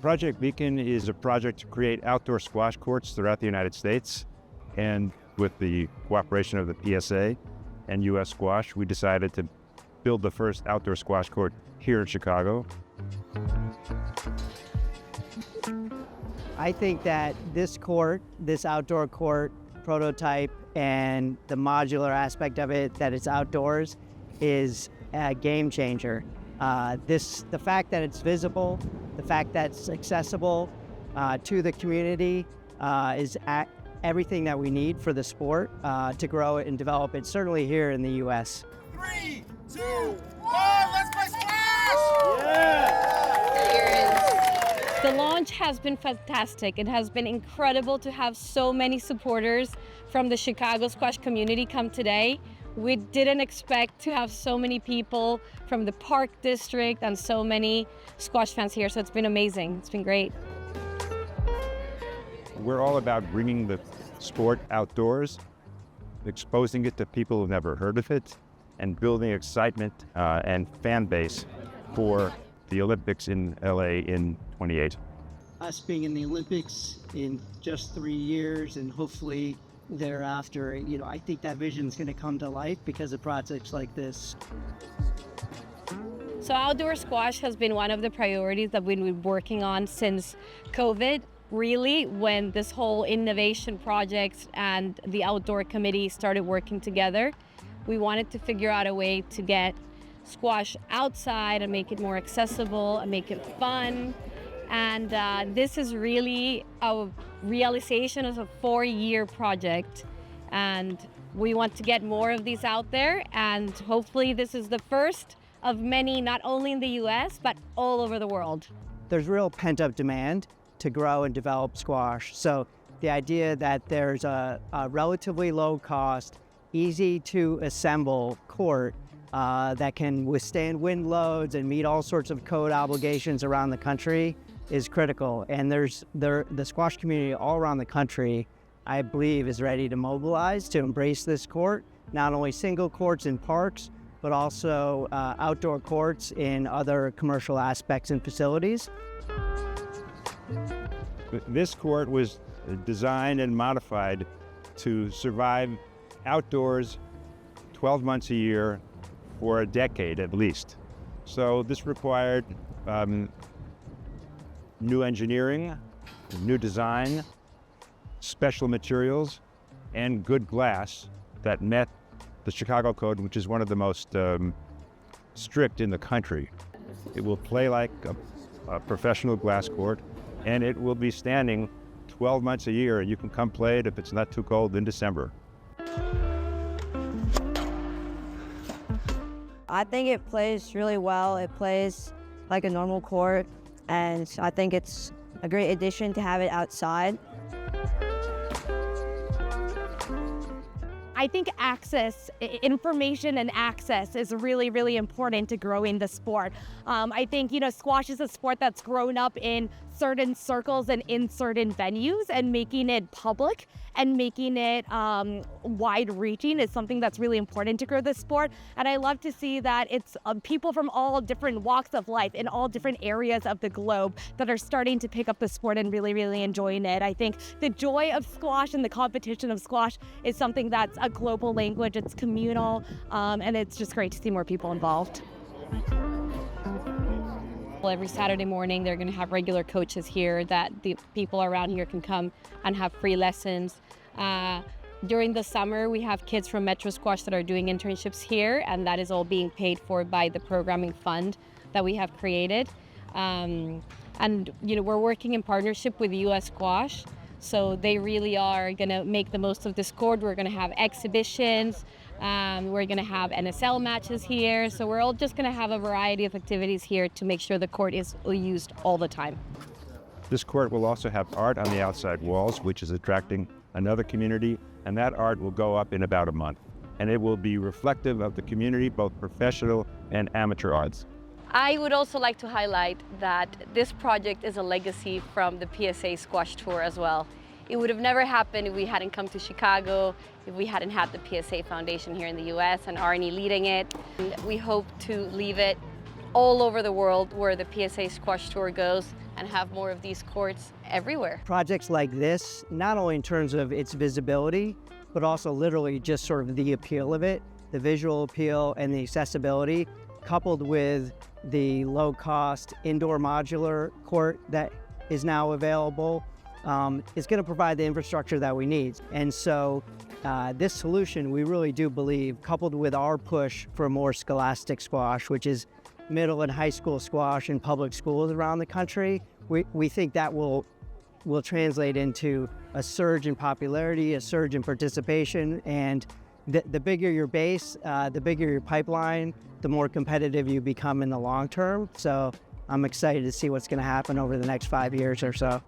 Project Beacon is a project to create outdoor squash courts throughout the United States. And with the cooperation of the PSA and US Squash, we decided to build the first outdoor squash court here in Chicago. I think that this court, this outdoor court prototype, and the modular aspect of it, that it's outdoors, is a game changer. The fact that it's visible, the fact that it's accessible to the community is everything that we need for the sport to grow it and develop it, certainly here in the U.S. 3, 2, 1, let's play squash! Yeah! The launch has been fantastic. It has been incredible to have so many supporters from the Chicago squash community come today. We didn't expect to have so many people from the Park District and so many squash fans here, so it's been amazing. It's been great. We're all about bringing the sport outdoors, exposing it to people who've never heard of it, and building excitement and fan base for the Olympics in LA in 28. Us being in the Olympics in just 3 years and hopefully thereafter, I think that vision is going to come to life because of projects like this. So outdoor squash has been one of the priorities that we've been working on since COVID. Really, when this whole innovation project and the outdoor committee started working together, we wanted to figure out a way to get squash outside and make it more accessible and make it fun. And this is really a realization of a 4-year project. And we want to get more of these out there. And hopefully this is the first of many, not only in the US, but all over the world. There's real pent-up demand to grow and develop squash. So the idea that there's a relatively low cost, easy to assemble court that can withstand wind loads and meet all sorts of code obligations around the country is critical. And the squash community all around the country, I believe, is ready to mobilize to embrace this court, not only single courts in parks, but also outdoor courts in other commercial aspects and facilities. This court was designed and modified to survive outdoors 12 months a year for a decade at least. So this required new engineering, new design, special materials, and good glass that met the Chicago Code, which is one of the most strict in the country. It will play like a professional glass court, and it will be standing 12 months a year, and you can come play it if it's not too cold in December. I think it plays really well. It plays like a normal court, and I think it's a great addition to have it outside. I think information and access is really, really important to growing the sport. I think, squash is a sport that's grown up in certain circles and in certain venues, and making it public and making it wide-reaching is something that's really important to grow the sport. And I love to see that it's people from all different walks of life in all different areas of the globe that are starting to pick up the sport and really, really enjoying it. I think the joy of squash and the competition of squash is something that's a global language. It's communal, and it's just great to see more people involved. Every Saturday morning, they're going to have regular coaches here that the people around here can come and have free lessons. During the summer, we have kids from Metro Squash that are doing internships here, and that is all being paid for by the programming fund that we have created. And we're working in partnership with US Squash, so they really are going to make the most of this court. We're going to have exhibitions. We're going to have NSL matches here, so we're all just going to have a variety of activities here to make sure the court is used all the time. This court will also have art on the outside walls, which is attracting another community, and that art will go up in about a month. And it will be reflective of the community, both professional and amateur arts. I would also like to highlight that this project is a legacy from the PSA Squash Tour as well. It would have never happened if we hadn't come to Chicago, if we hadn't had the PSA Foundation here in the US and Arnie leading it. And we hope to leave it all over the world where the PSA Squash Tour goes and have more of these courts everywhere. Projects like this, not only in terms of its visibility, but also literally just sort of the appeal of it, the visual appeal and the accessibility, coupled with the low-cost indoor modular court that is now available, is going to provide the infrastructure that we need. And so this solution, we really do believe, coupled with our push for more scholastic squash, which is middle and high school squash in public schools around the country, we think that will translate into a surge in popularity, a surge in participation, and the bigger your base, the bigger your pipeline, the more competitive you become in the long term. So I'm excited to see what's going to happen over the next 5 years or so.